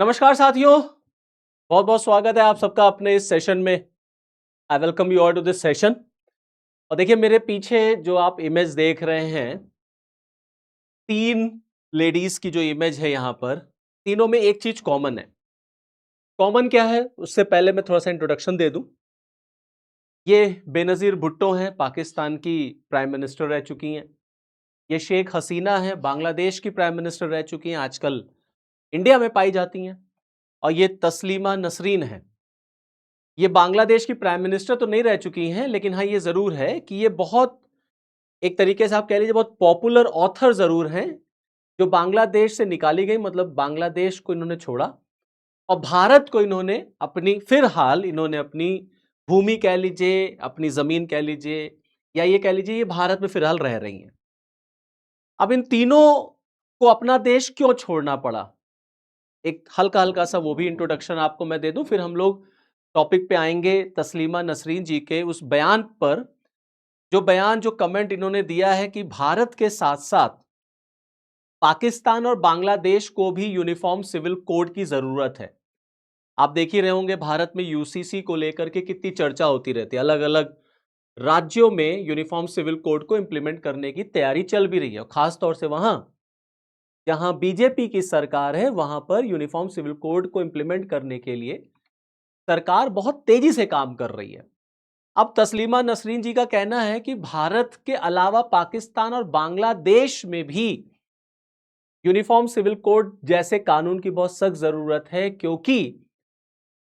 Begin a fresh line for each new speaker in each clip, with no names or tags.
नमस्कार साथियों, बहुत बहुत स्वागत है आप सबका अपने इस सेशन में। I welcome you all to this session. और देखिए मेरे पीछे जो आप इमेज देख रहे हैं, तीन लेडीज की जो इमेज है यहाँ पर, तीनों में एक चीज कॉमन है। कॉमन क्या है उससे पहले मैं थोड़ा सा इंट्रोडक्शन दे दूं। ये बेनजीर भुट्टो हैं, पाकिस्तान की प्राइम मिनिस्टर रह चुकी हैं। ये शेख हसीना है, बांग्लादेश की प्राइम मिनिस्टर रह चुकी हैं, आजकल इंडिया में पाई जाती हैं। और ये तस्लीमा नसरीन है। ये बांग्लादेश की प्राइम मिनिस्टर तो नहीं रह चुकी हैं, लेकिन हाँ ये जरूर है कि ये बहुत, एक तरीके से आप कह लीजिए, बहुत पॉपुलर ऑथर जरूर हैं, जो बांग्लादेश से निकाली गई, मतलब बांग्लादेश को इन्होंने छोड़ा और भारत को इन्होंने अपनी, फिलहाल इन्होंने अपनी भूमि कह लीजिए, अपनी जमीन कह लीजिए, या ये कह लीजिए ये भारत में फिलहाल रह रही हैं। अब इन तीनों को अपना देश क्यों छोड़ना पड़ा, एक हल्का हल्का सा वो भी इंट्रोडक्शन आपको मैं दे दूं, फिर हम लोग टॉपिक पे आएंगे तस्लीमा नसरीन जी के उस बयान पर, जो बयान, जो कमेंट इन्होंने दिया है कि भारत के साथ साथ पाकिस्तान और बांग्लादेश को भी यूनिफॉर्म सिविल कोड की जरूरत है। आप देख ही रहे होंगे भारत में यूसीसी को लेकर के कितनी चर्चा होती रहती है, अलग अलग राज्यों में यूनिफॉर्म सिविल कोड को इंप्लीमेंट करने की तैयारी चल भी रही है, खासतौर से वहां जहां बीजेपी की सरकार है, वहां पर यूनिफॉर्म सिविल कोड को इंप्लीमेंट करने के लिए सरकार बहुत तेजी से काम कर रही है। अब तस्लीमा नसरीन जी का कहना है कि भारत के अलावा पाकिस्तान और बांग्लादेश में भी यूनिफॉर्म सिविल कोड जैसे कानून की बहुत सख्त जरूरत है, क्योंकि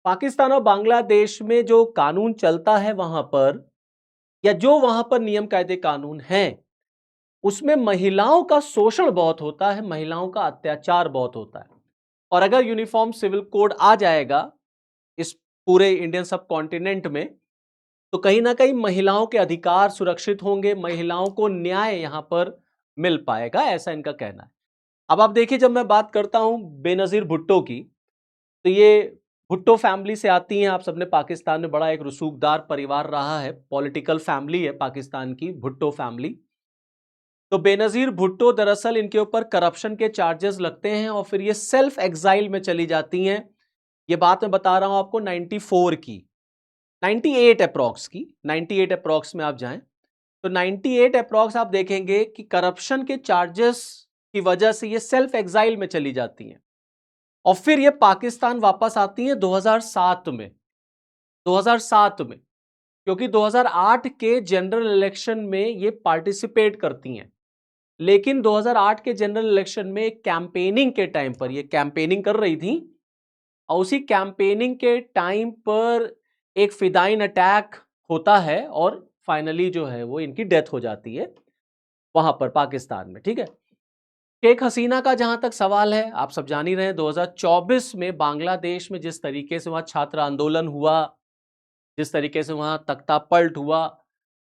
पाकिस्तान और बांग्लादेश में जो कानून चलता है वहां पर, या जो वहां पर नियम कायदे कानून हैं, उसमें महिलाओं का शोषण बहुत होता है, महिलाओं का अत्याचार बहुत होता है। और अगर यूनिफॉर्म सिविल कोड आ जाएगा इस पूरे इंडियन सब कॉन्टिनेंट में, तो कहीं ना कहीं महिलाओं के अधिकार सुरक्षित होंगे, महिलाओं को न्याय यहां पर मिल पाएगा, ऐसा इनका कहना है। अब आप देखिए, जब मैं बात करता हूं बेनजीर भुट्टो की, तो ये भुट्टो फैमिली से आती हैं। आप सबने, पाकिस्तान में बड़ा एक रसूखदार परिवार रहा है, पॉलिटिकल फैमिली है पाकिस्तान की भुट्टो फैमिली। तो बेनजीर भुट्टो, दरअसल इनके ऊपर करप्शन के चार्जेस लगते हैं और फिर ये सेल्फ एग्जाइल में चली जाती हैं। ये बात मैं बता रहा हूं आपको 94 की, 98 अप्रॉक्स की, 98 अप्रॉक्स में आप जाएं तो 98 अप्रॉक्स आप देखेंगे कि करप्शन के चार्जेस की वजह से ये सेल्फ एग्जाइल में चली जाती हैं। और फिर ये पाकिस्तान वापस आती हैं 2007 में, 2007 में, क्योंकि 2008 के जनरल इलेक्शन में ये पार्टिसिपेट करती हैं। लेकिन 2008 के जनरल इलेक्शन में कैंपेनिंग के टाइम पर, ये कैंपेनिंग कर रही थी और उसी कैंपेनिंग के टाइम पर एक फिदाइन अटैक होता है और फाइनली जो है वो इनकी डेथ हो जाती है वहां पर पाकिस्तान में। ठीक है, शेख हसीना का जहां तक सवाल है, आप सब जान ही रहे हैं 2024 में बांग्लादेश में जिस तरीके से वहां छात्र आंदोलन हुआ, जिस तरीके से वहां तख्ता पलट हुआ,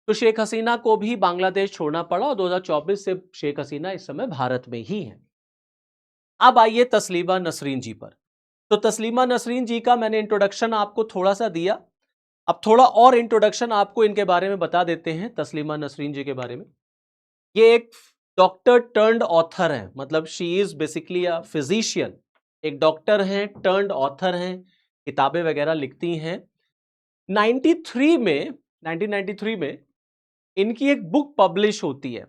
तो शेख हसीना को भी बांग्लादेश छोड़ना पड़ा और 2024 से शेख हसीना इस समय भारत में ही है। अब आइए तस्लीमा नसरीन जी पर। तो तस्लीमा नसरीन जी का मैंने इंट्रोडक्शन आपको थोड़ा सा दिया, अब थोड़ा और इंट्रोडक्शन आपको इनके बारे में बता देते हैं, तस्लीमा नसरीन जी के बारे में। ये एक डॉक्टर टर्न्ड ऑथर है, मतलब she is basically a physician, एक डॉक्टर हैं टर्न्ड ऑथर हैं, किताबें वगैरह लिखती हैं। 93 में, 1993 में इनकी एक बुक पब्लिश होती है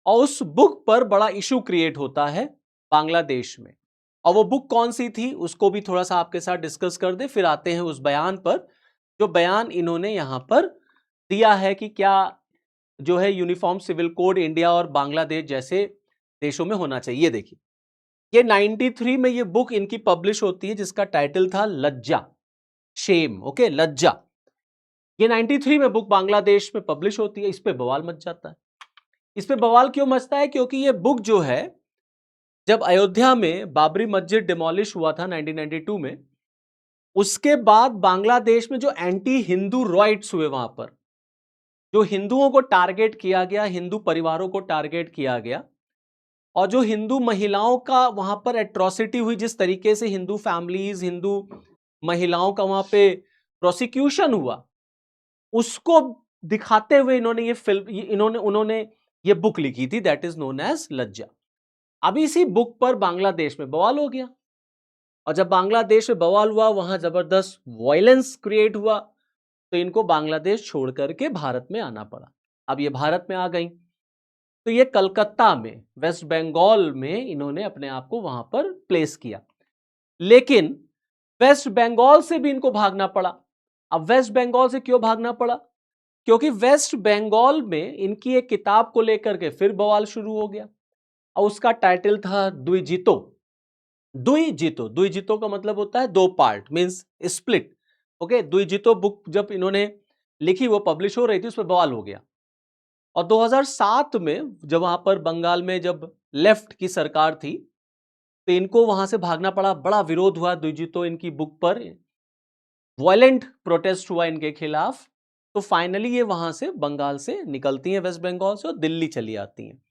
और उस बुक पर बड़ा इशू क्रिएट होता है बांग्लादेश में। और वो बुक कौन सी थी उसको भी थोड़ा सा आपके साथ डिस्कस कर दे, फिर आते हैं उस बयान पर, जो बयान इन्होंने यहां पर दिया है कि क्या जो है यूनिफॉर्म सिविल कोड इंडिया और बांग्लादेश जैसे देशों में होना चाहिए। ये देखिए, ये 93 में ये बुक इनकी पब्लिश होती है, जिसका टाइटल था लज्जा, शेम, ओके, लज्जा। ये 93 में बुक बांग्लादेश में पब्लिश होती है, इस पे बवाल मच जाता है। इस पे बवाल क्यों मचता है? क्योंकि ये बुक जो है, जब अयोध्या में बाबरी मस्जिद डिमोलिश हुआ था 1992 में, उसके बाद बांग्लादेश में जो एंटी हिंदू राइट्स हुए, वहां पर जो हिंदुओं को टारगेट किया गया, हिंदू परिवारों को टारगेट किया गया, और जो हिंदू महिलाओं का वहां पर एट्रोसिटी हुई, जिस तरीके से हिंदू फैमिलीज, हिंदू महिलाओं का वहां पे प्रोसिक्यूशन हुआ, उसको दिखाते हुए इन्होंने ये फिल्म, उन्होंने ये बुक लिखी थी, दैट इज नोन एज लज्जा। अब इसी बुक पर बांग्लादेश में बवाल हो गया और जब बांग्लादेश में बवाल हुआ, वहां जबरदस्त वायलेंस क्रिएट हुआ, तो इनको बांग्लादेश छोड़ करके भारत में आना पड़ा। अब ये भारत में आ गई, तो ये कलकत्ता में, वेस्ट बंगाल में इन्होंने अपने आप को वहां पर प्लेस किया। लेकिन वेस्ट बंगाल से भी इनको भागना पड़ा। अब वेस्ट बंगाल से क्यों भागना पड़ा? क्योंकि वेस्ट बंगाल में इनकी एक किताब को लेकर के फिर बवाल शुरू हो गया, और उसका टाइटल था द्विजितो। द्विजितो, द्विजितो का मतलब होता है दो part, means split. Okay, Dwikhandito book जब इन्होंने लिखी, वो पब्लिश हो रही थी, उस पर बवाल हो गया। और 2007 में जब वहां पर बंगाल में जब लेफ्ट की सरकार थी, तो इनको वहां से भागना पड़ा। बड़ा विरोध हुआ द्विजितो इनकी बुक पर, वायलेंट प्रोटेस्ट हुआ इनके खिलाफ। तो फाइनली ये वहां से बंगाल से निकलती हैं, वेस्ट बंगाल से, और दिल्ली चली आती हैं।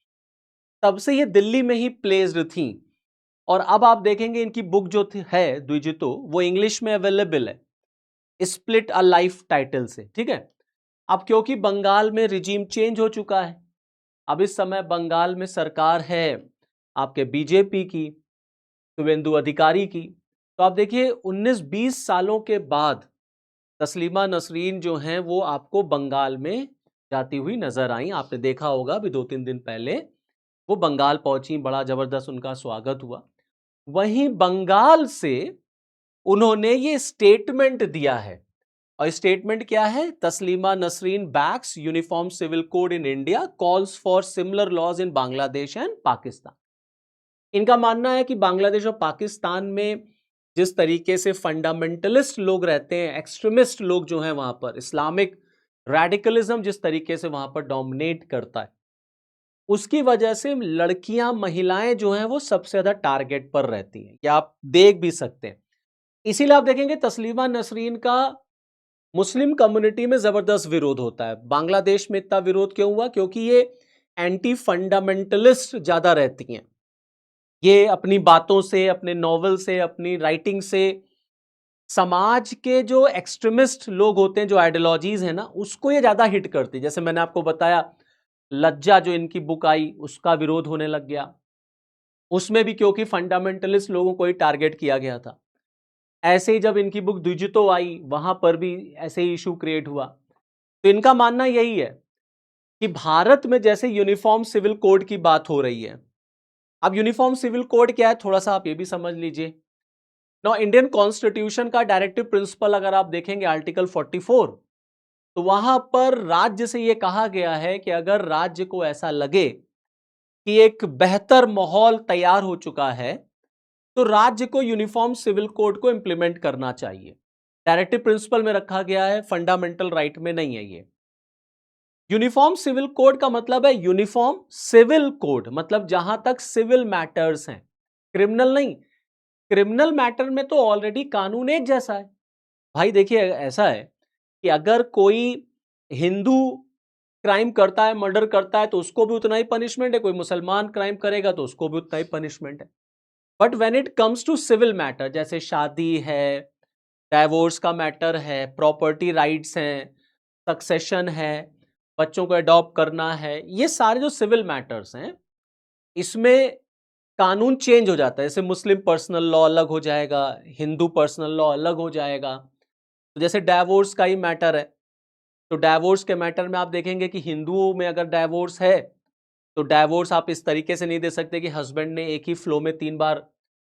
तब से ये दिल्ली में ही प्लेस्ड थी। और अब आप देखेंगे इनकी बुक जो है द्विजितो, वो इंग्लिश में अवेलेबल है, स्प्लिट अ लाइफ टाइटल से। ठीक है, अब क्योंकि बंगाल में रिजीम चेंज हो चुका है, अब इस समय बंगाल में सरकार है आपके बीजेपी की, शुवेंदु अधिकारी की। तो आप देखिए 19-20 सालों के बाद तस्लीमा नसरीन जो हैं वो आपको बंगाल में जाती हुई नजर आई। आपने देखा होगा अभी 2-3 दिन पहले वो बंगाल पहुंची, बड़ा जबरदस्त उनका स्वागत हुआ। वहीं बंगाल से उन्होंने ये स्टेटमेंट दिया है, और स्टेटमेंट क्या है? Taslima Nasrin backs uniform civil code in India, calls for similar laws in Bangladesh and Pakistan. इनका मानना है कि बांग्लादेश और पाकिस्तान में जिस तरीके से फंडामेंटलिस्ट लोग रहते हैं, एक्सट्रीमिस्ट लोग जो हैं वहां पर, इस्लामिक रेडिकलिज्म जिस तरीके से वहां पर डोमिनेट करता है, उसकी वजह से लड़कियां, महिलाएं जो हैं वो सबसे ज्यादा टारगेट पर रहती हैं। क्या आप देख भी सकते हैं। इसीलिए आप देखेंगे तस्लीमा नसरीन का मुस्लिम कम्युनिटी में जबरदस्त विरोध होता है। बांग्लादेश में इतना विरोध क्यों हुआ? क्योंकि ये एंटी फंडामेंटलिस्ट ज्यादा रहती हैं। ये अपनी बातों से, अपने नॉवल से, अपनी राइटिंग से समाज के जो एक्सट्रीमिस्ट लोग होते हैं, जो आइडियोलॉजीज है ना, उसको ये ज्यादा हिट करती। जैसे मैंने आपको बताया, लज्जा जो इनकी बुक आई, उसका विरोध होने लग गया। उसमें भी क्योंकि फंडामेंटलिस्ट लोगों को ही टारगेट किया गया था। ऐसे ही जब इनकी बुक द्विजितो आई, वहां पर भी ऐसे ही इशू क्रिएट हुआ। तो इनका मानना यही है कि भारत में जैसे यूनिफॉर्म सिविल कोड की बात हो रही है, अब यूनिफॉर्म सिविल कोड क्या है, थोड़ा सा आप ये भी समझ लीजिए। नो, इंडियन कॉन्स्टिट्यूशन का डायरेक्टिव प्रिंसिपल अगर आप देखेंगे आर्टिकल 44, तो वहां पर राज्य से यह कहा गया है कि अगर राज्य को ऐसा लगे कि एक बेहतर माहौल तैयार हो चुका है, तो राज्य को यूनिफॉर्म सिविल कोड को इंप्लीमेंट करना चाहिए। डायरेक्टिव प्रिंसिपल में रखा गया है, फंडामेंटल राइट में नहीं है ये। यूनिफॉर्म सिविल कोड का मतलब है यूनिफॉर्म सिविल कोड, मतलब जहां तक सिविल मैटर्स हैं, क्रिमिनल नहीं। क्रिमिनल मैटर में तो ऑलरेडी कानून एक जैसा है। भाई देखिए, ऐसा है कि अगर कोई हिंदू क्राइम करता है, मर्डर करता है, तो उसको भी उतना ही पनिशमेंट है। कोई मुसलमान क्राइम करेगा तो उसको भी उतना ही पनिशमेंट है। But when it comes to civil matter, जैसे शादी है, डाइवोर्स का मैटर है, प्रॉपर्टी राइट्स हैं, सक्सेशन है, बच्चों को अडॉप्ट करना है, ये सारे जो सिविल मैटर्स हैं, इसमें कानून चेंज हो जाता है। जैसे मुस्लिम पर्सनल लॉ अलग हो जाएगा, हिंदू पर्सनल लॉ अलग हो जाएगा। तो जैसे डाइवोर्स का ही मैटर है, तो डाइवोर्स के मैटर में आप देखेंगे कि हिंदुओं में अगर डाइवोर्स है, तो डाइवोर्स आप इस तरीके से नहीं दे सकते कि हस्बैंड ने एक ही फ्लो में 3 बार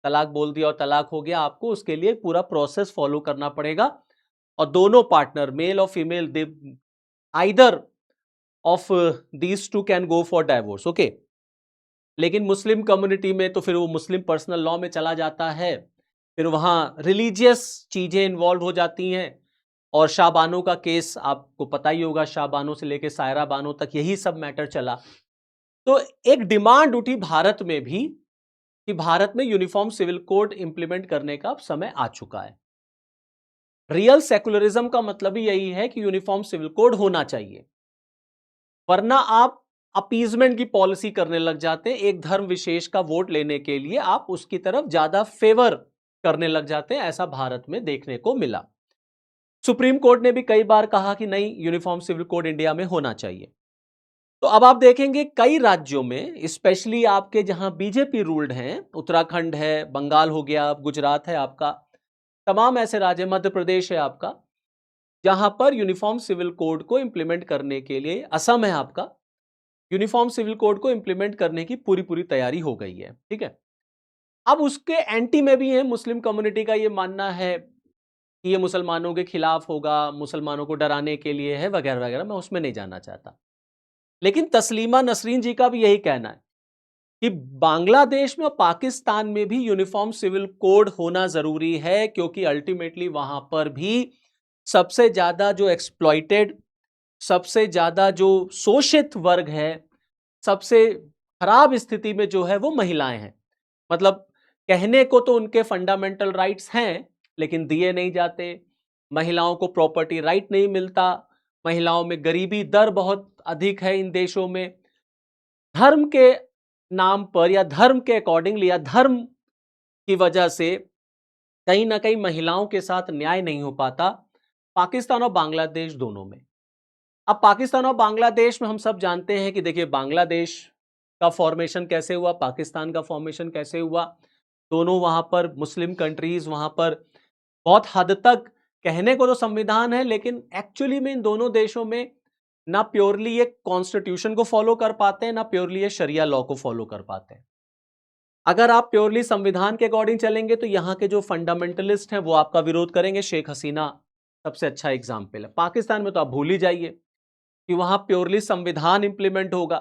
तलाक बोल दिया और तलाक हो गया। आपको उसके लिए पूरा प्रोसेस फॉलो करना पड़ेगा, और दोनों पार्टनर, मेल और female, they either of these two can go for divorce. Okay, लेकिन मुस्लिम कम्युनिटी में तो फिर वो मुस्लिम पर्सनल लॉ में चला जाता है। फिर वहां रिलीजियस चीजें इन्वॉल्व हो जाती हैं, और शाहबानो का केस आपको पता ही होगा, शाहबानो से लेके सायरा बानो तक यही सब मैटर चला। तो एक डिमांड उठी भारत में भी कि भारत में यूनिफॉर्म सिविल कोड इंप्लीमेंट करने का अब समय आ चुका है। रियल सेकुलरिज्म का मतलब ही यही है कि यूनिफॉर्म सिविल कोड होना चाहिए, वरना आप अपीजमेंट की पॉलिसी करने लग जाते हैं। एक धर्म विशेष का वोट लेने के लिए आप उसकी तरफ ज्यादा फेवर करने लग जाते हैं। ऐसा भारत में देखने को मिला। सुप्रीम कोर्ट ने भी कई बार कहा कि नहीं, यूनिफॉर्म सिविल कोड इंडिया में होना चाहिए। तो अब आप देखेंगे कई राज्यों में, स्पेशली आपके जहां बीजेपी रूल्ड हैं, उत्तराखंड है, बंगाल हो गया, गुजरात है आपका, तमाम ऐसे राज्य, मध्य प्रदेश है आपका, जहां पर यूनिफॉर्म सिविल कोड को इंप्लीमेंट करने के लिए, असम है आपका, यूनिफॉर्म सिविल कोड को इंप्लीमेंट करने की पूरी पूरी तैयारी हो गई है। ठीक है, अब उसके एंटी में भी है, मुस्लिम कम्युनिटी का ये मानना है कि ये मुसलमानों के खिलाफ होगा, मुसलमानों को डराने के लिए है, वगैरह वगैरह, मैं उसमें नहीं जानना चाहता। लेकिन तस्लीमा नसरीन जी का भी यही कहना है कि बांग्लादेश में और पाकिस्तान में भी यूनिफॉर्म सिविल कोड होना जरूरी है, क्योंकि अल्टीमेटली वहां पर भी सबसे ज्यादा जो एक्सप्लॉइटेड, सबसे ज्यादा जो शोषित वर्ग है, सबसे खराब स्थिति में जो है वो महिलाएं हैं। मतलब कहने को तो उनके फंडामेंटल राइट्स हैं, लेकिन दिए नहीं जाते, महिलाओं को प्रॉपर्टी राइट नहीं मिलता, महिलाओं में गरीबी दर बहुत अधिक है इन देशों में, धर्म के नाम पर या धर्म के अकॉर्डिंगली या धर्म की वजह से कहीं ना कहीं महिलाओं के साथ न्याय नहीं हो पाता पाकिस्तान और बांग्लादेश दोनों में। अब पाकिस्तान और बांग्लादेश में हम सब जानते हैं कि देखिए बांग्लादेश का फॉर्मेशन कैसे हुआ, पाकिस्तान का फॉर्मेशन कैसे हुआ, दोनों वहां पर मुस्लिम कंट्रीज, वहां पर बहुत हद तक कहने को तो संविधान है, लेकिन एक्चुअली में इन दोनों देशों में ना प्योरली ये कॉन्स्टिट्यूशन को फॉलो कर पाते हैं, ना प्योरली ये शरिया लॉ को फॉलो कर पाते हैं। अगर आप प्योरली संविधान के अकॉर्डिंग चलेंगे तो यहाँ के जो फंडामेंटलिस्ट हैं वो आपका विरोध करेंगे। शेख हसीना सबसे अच्छा एग्जाम्पल है। पाकिस्तान में तो आप भूल ही जाइए कि वहां प्योरली संविधान इंप्लीमेंट होगा।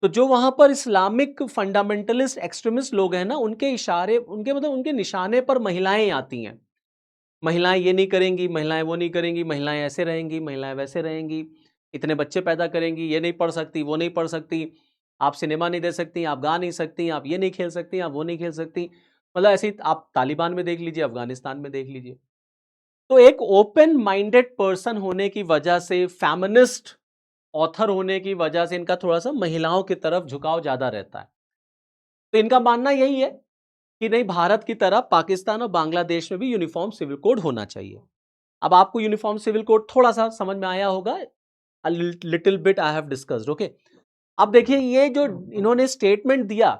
तो जो वहां पर इस्लामिक फंडामेंटलिस्ट एक्सट्रीमिस्ट लोग हैं ना, उनके इशारे, उनके मतलब उनके निशाने पर महिलाएं आती हैं। महिलाएं ये नहीं करेंगी, महिलाएं वो नहीं करेंगी, महिलाएं ऐसे रहेंगी, महिलाएं वैसे रहेंगी, इतने बच्चे पैदा करेंगी, ये नहीं पढ़ सकती, वो नहीं पढ़ सकती, आप सिनेमा नहीं दे सकती, आप गा नहीं सकती, आप ये नहीं खेल सकती, आप वो नहीं खेल सकती। मतलब ऐसे ही आप तालिबान में देख लीजिए, अफगानिस्तान में देख लीजिए। तो एक ओपन माइंडेड पर्सन होने की वजह से, फेमिनिस्ट ऑथर होने की वजह से इनका थोड़ा सा महिलाओं की तरफ झुकाव ज्यादा रहता है। तो इनका मानना यही है कि नहीं, भारत की तरह पाकिस्तान और बांग्लादेश में भी यूनिफॉर्म सिविल कोड होना चाहिए। अब आपको यूनिफॉर्म सिविल कोड थोड़ा सा समझ में आया होगा, little bit I have discussed, okay. अब देखिए ये जो इन्होंने स्टेटमेंट दिया,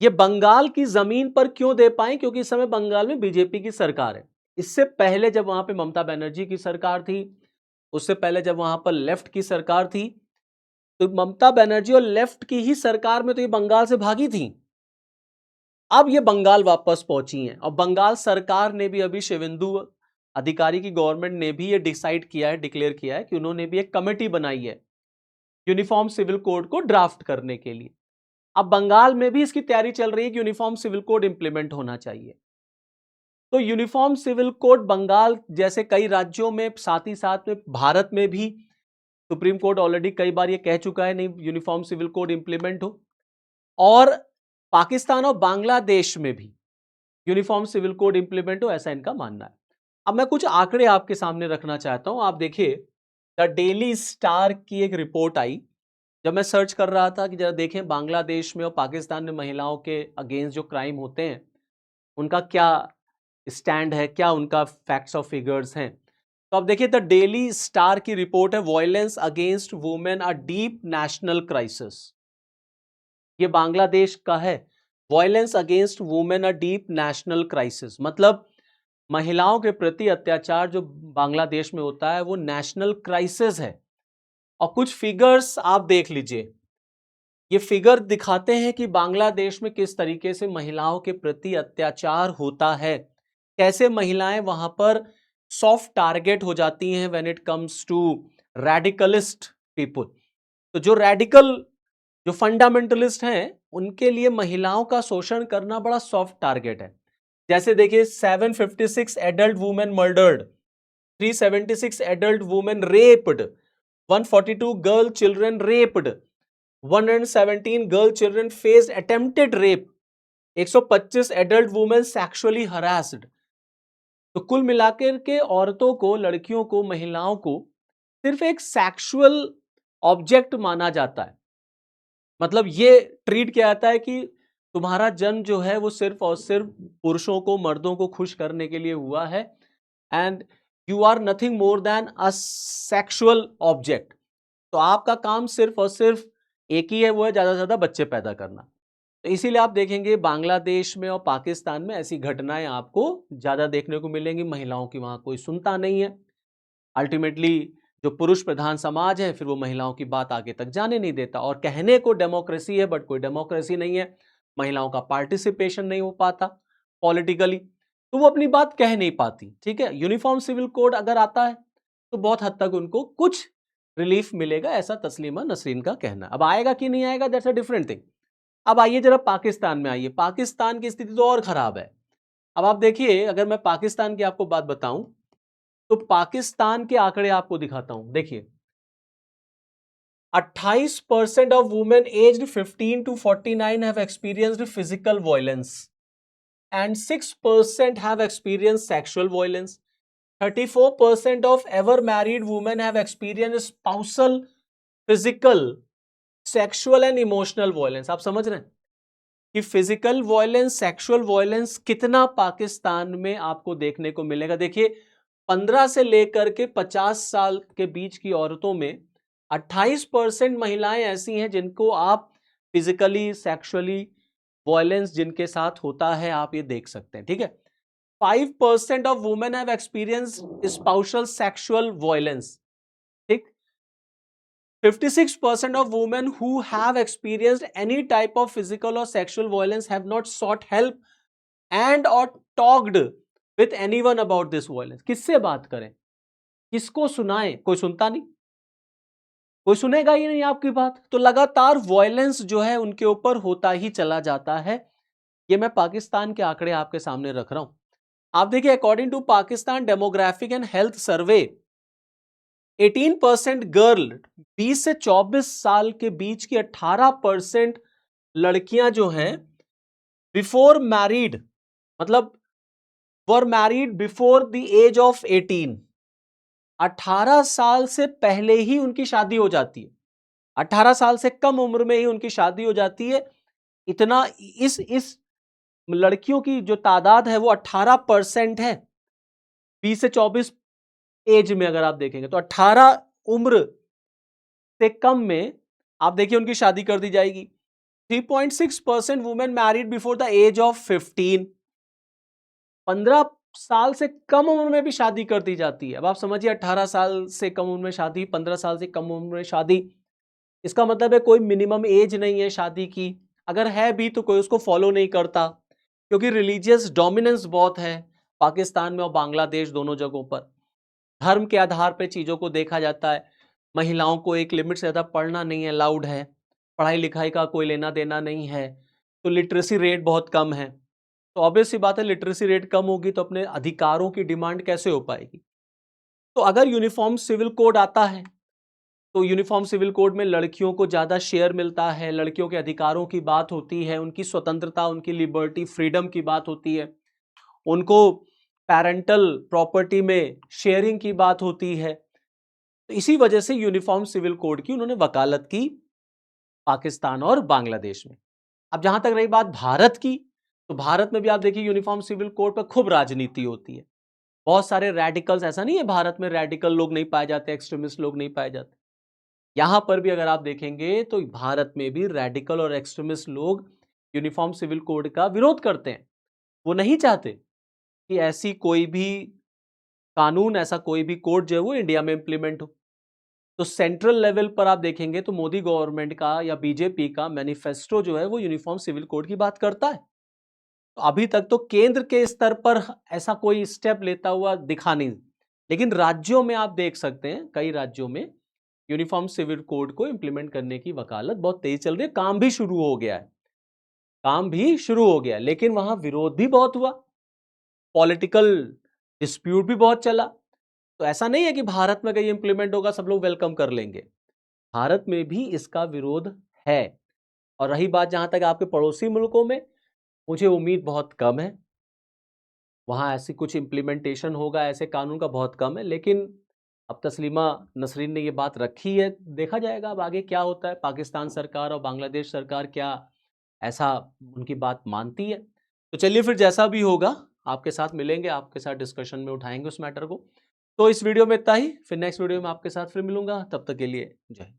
ये बंगाल की जमीन पर क्यों दे पाए, क्योंकि इस समय बंगाल में बीजेपी की सरकार है। इससे पहले जब वहां पे ममता बनर्जी की सरकार थी, उससे पहले जब वहां पर लेफ्ट की सरकार थी, तो ममता बनर्जी और लेफ्ट की ही सरकार में तो ये बंगाल से भागी थी। अब ये बंगाल वापस पहुंची हैं और बंगाल सरकार ने भी, अभी शिवेंदु अधिकारी की गवर्नमेंट ने भी ये डिसाइड किया है, डिक्लेयर किया है कि उन्होंने भी एक कमेटी बनाई है यूनिफॉर्म सिविल कोड को ड्राफ्ट करने के लिए। अब बंगाल में भी इसकी तैयारी चल रही है कि यूनिफॉर्म सिविल कोड इंप्लीमेंट होना चाहिए। तो यूनिफॉर्म सिविल कोड बंगाल जैसे कई राज्यों में, साथ ही साथ में भारत में भी सुप्रीम कोर्ट ऑलरेडी कई बार ये कह चुका है नहीं यूनिफॉर्म सिविल कोड इंप्लीमेंट हो, और पाकिस्तान और बांग्लादेश में भी यूनिफॉर्म सिविल कोड इंप्लीमेंट हो, ऐसा इनका मानना है। अब मैं कुछ आंकड़े आपके सामने रखना चाहता हूं। आप देखिए द डेली स्टार की एक रिपोर्ट आई, जब मैं सर्च कर रहा था कि जरा देखें बांग्लादेश में और पाकिस्तान में महिलाओं के अगेंस्ट जो क्राइम होते हैं उनका क्या स्टैंड है, क्या उनका फैक्ट्स और फिगर्स हैं। तो अब देखिए द डेली स्टार की रिपोर्ट है, violence against women a deep national crisis. ये बांग्लादेश का है, violence against women a deep national crisis. मतलब महिलाओं के प्रति अत्याचार जो बांग्लादेश में होता है वो नेशनल क्राइसिस है। और कुछ फिगर्स आप देख लीजिए, ये फिगर दिखाते हैं कि बांग्लादेश में किस तरीके से महिलाओं के प्रति अत्याचार होता है, कैसे महिलाएं वहां पर सॉफ्ट टारगेट हो जाती हैं when it comes to radicalist people. तो जो रेडिकल, जो फंडामेंटलिस्ट हैं, उनके लिए महिलाओं का शोषण करना बड़ा सॉफ्ट टारगेट है। जैसे देखिए 756 adult women murdered, 376 adult women raped, 142 girl children raped, 117 girl children faced attempted rape, 125 adult women sexually harassed. तो कुल मिलाकर के औरतों को, लड़कियों को, महिलाओं को सिर्फ एक सेक्सुअल ऑब्जेक्ट माना जाता है। मतलब ये ट्रीट किया जाता है कि तुम्हारा जन्म जो है वो सिर्फ और सिर्फ पुरुषों को, मर्दों को खुश करने के लिए हुआ है, and you are nothing more than a sexual object. तो आपका काम सिर्फ और सिर्फ एक ही है, वो है ज़्यादा से ज़्यादा बच्चे पैदा करना। तो इसीलिए आप देखेंगे बांग्लादेश में और पाकिस्तान में ऐसी घटनाएं आपको ज़्यादा देखने को मिलेंगी। महिलाओं की वहाँ कोई सुनता नहीं है। अल्टीमेटली जो पुरुष प्रधान समाज है, फिर वो महिलाओं की बात आगे तक जाने नहीं देता। और कहने को डेमोक्रेसी है, बट कोई डेमोक्रेसी नहीं है। महिलाओं का पार्टिसिपेशन नहीं हो पाता पॉलिटिकली, तो वो अपनी बात कह नहीं पाती। ठीक है, यूनिफॉर्म सिविल कोड अगर आता है तो बहुत हद तक उनको कुछ रिलीफ मिलेगा, ऐसा तस्लीमा नसरीन का कहना। अब आएगा कि नहीं आएगा, दैट्स अ डिफरेंट थिंग। अब आइए जरा पाकिस्तान में आइए। पाकिस्तान की स्थिति तो और खराब है। अब आप देखिए, अगर मैं पाकिस्तान की आपको बात बताऊं तो पाकिस्तान के आंकड़े आपको दिखाता हूं। देखिए, 28% of women aged 15 to 49 have experienced physical violence and 6% have experienced sexual violence. 34% of ever married women have experienced spousal, physical, sexual and emotional violence. आप समझ रहे हैं कि फिजिकल वायलेंस, सेक्सुअल वायलेंस कितना पाकिस्तान में आपको देखने को मिलेगा। देखिए, 15 से लेकर के 50 साल के बीच की औरतों में 28% महिलाएं ऐसी हैं जिनको आप फिजिकली, सेक्सुअली वायलेंस जिनके साथ होता है, आप ये देख सकते हैं। ठीक है, 5% of women have experience spousal sexual violence. ठीक, 56% of women who have experienced any type of physical or sexual violence have not sought help and or talked with anyone about this violence. किससे बात करें, किसको सुनाएं, कोई सुनता नहीं, कोई सुनेगा ही नहीं आपकी बात। तो लगातार वायलेंस जो है उनके ऊपर होता ही चला जाता है। ये मैं पाकिस्तान के आंकड़े आपके सामने रख रहा हूं। आप देखिए, according to Pakistan demographic and health survey, 18% girl, 20 से 24 साल के बीच की 18% लड़कियां जो हैं बिफोर मैरिड, मतलब were married before the age of 18, 18 साल से पहले ही उनकी शादी हो जाती है। 18 साल से कम उम्र में ही उनकी शादी हो जाती है। इतना इस लड़कियों की जो तादाद है वो 18% है। 20 से 24 एज में अगर आप देखेंगे तो 18 उम्र से कम में आप देखिए उनकी शादी कर दी जाएगी। 3.6% women married before the age of 15, 15 साल से कम उम्र में भी शादी कर दी जाती है। अब आप समझिए, 18 साल से कम उम्र में शादी, 15 साल से कम उम्र में शादी, इसका मतलब है कोई मिनिमम एज नहीं है शादी की। अगर है भी तो कोई उसको फॉलो नहीं करता, क्योंकि रिलीजियस डोमिनेंस बहुत है पाकिस्तान में और बांग्लादेश दोनों जगहों पर। धर्म के आधार पर चीज़ों को देखा जाता है। महिलाओं को एक लिमिट से ज़्यादा पढ़ना नहीं अलाउड है, पढ़ाई लिखाई का कोई लेना देना नहीं है, तो लिटरेसी रेट बहुत कम है। तो ऑब्वियस सी बात है, लिटरेसी रेट कम होगी तो अपने अधिकारों की डिमांड कैसे हो पाएगी। तो अगर यूनिफॉर्म सिविल कोड आता है तो यूनिफॉर्म सिविल कोड में लड़कियों को ज़्यादा शेयर मिलता है, लड़कियों के अधिकारों की बात होती है, उनकी स्वतंत्रता, उनकी लिबर्टी, फ्रीडम की बात होती है, उनको पैरेंटल प्रॉपर्टी में शेयरिंग की बात होती है। तो इसी वजह से यूनिफॉर्म सिविल कोड की उन्होंने वकालत की पाकिस्तान और बांग्लादेश में। अब जहां तक रही बात भारत की, तो भारत में भी आप देखिए यूनिफॉर्म सिविल कोड पर खूब राजनीति होती है। बहुत सारे रेडिकल्स, ऐसा नहीं है भारत में रेडिकल लोग नहीं पाए जाते, एक्सट्रीमिस्ट लोग नहीं पाए जाते। यहां पर भी अगर आप देखेंगे तो भारत में भी रेडिकल और एक्सट्रीमिस्ट लोग यूनिफॉर्म सिविल कोड का विरोध करते हैं। वो नहीं चाहते कि ऐसी कोई भी कानून, ऐसा कोई भी कोड जो है वो इंडिया में इंप्लीमेंट हो। तो सेंट्रल लेवल पर आप देखेंगे तो मोदी गवर्नमेंट का या बीजेपी का मैनिफेस्टो जो है वो यूनिफॉर्म सिविल कोड की बात करता है। तो अभी तक तो केंद्र के स्तर पर ऐसा कोई स्टेप लेता हुआ दिखा नहीं, लेकिन राज्यों में आप देख सकते हैं, कई राज्यों में यूनिफॉर्म सिविल कोड को इंप्लीमेंट करने की वकालत बहुत तेज चल रही है। काम भी शुरू हो गया है, काम भी शुरू हो गया, लेकिन वहां विरोध भी बहुत हुआ, पॉलिटिकल डिस्प्यूट भी बहुत चला। तो ऐसा नहीं है कि भारत में कहीं इंप्लीमेंट होगा सब लोग वेलकम कर लेंगे, भारत में भी इसका विरोध है। और रही बात जहां तक आपके पड़ोसी मुल्कों में, मुझे उम्मीद बहुत कम है वहां ऐसी कुछ इंप्लीमेंटेशन होगा, ऐसे कानून का बहुत कम है। लेकिन अब तस्लीमा नसरीन ने ये बात रखी है, देखा जाएगा अब आगे क्या होता है। पाकिस्तान सरकार और बांग्लादेश सरकार क्या ऐसा उनकी बात मानती है। तो चलिए फिर जैसा भी होगा आपके साथ मिलेंगे, आपके साथ डिस्कशन में उठाएंगे उस मैटर को। तो इस वीडियो में इतना ही, फिर नेक्स्ट वीडियो में आपके साथ फिर मिलूंगा, तब तक के लिए जय हिंद।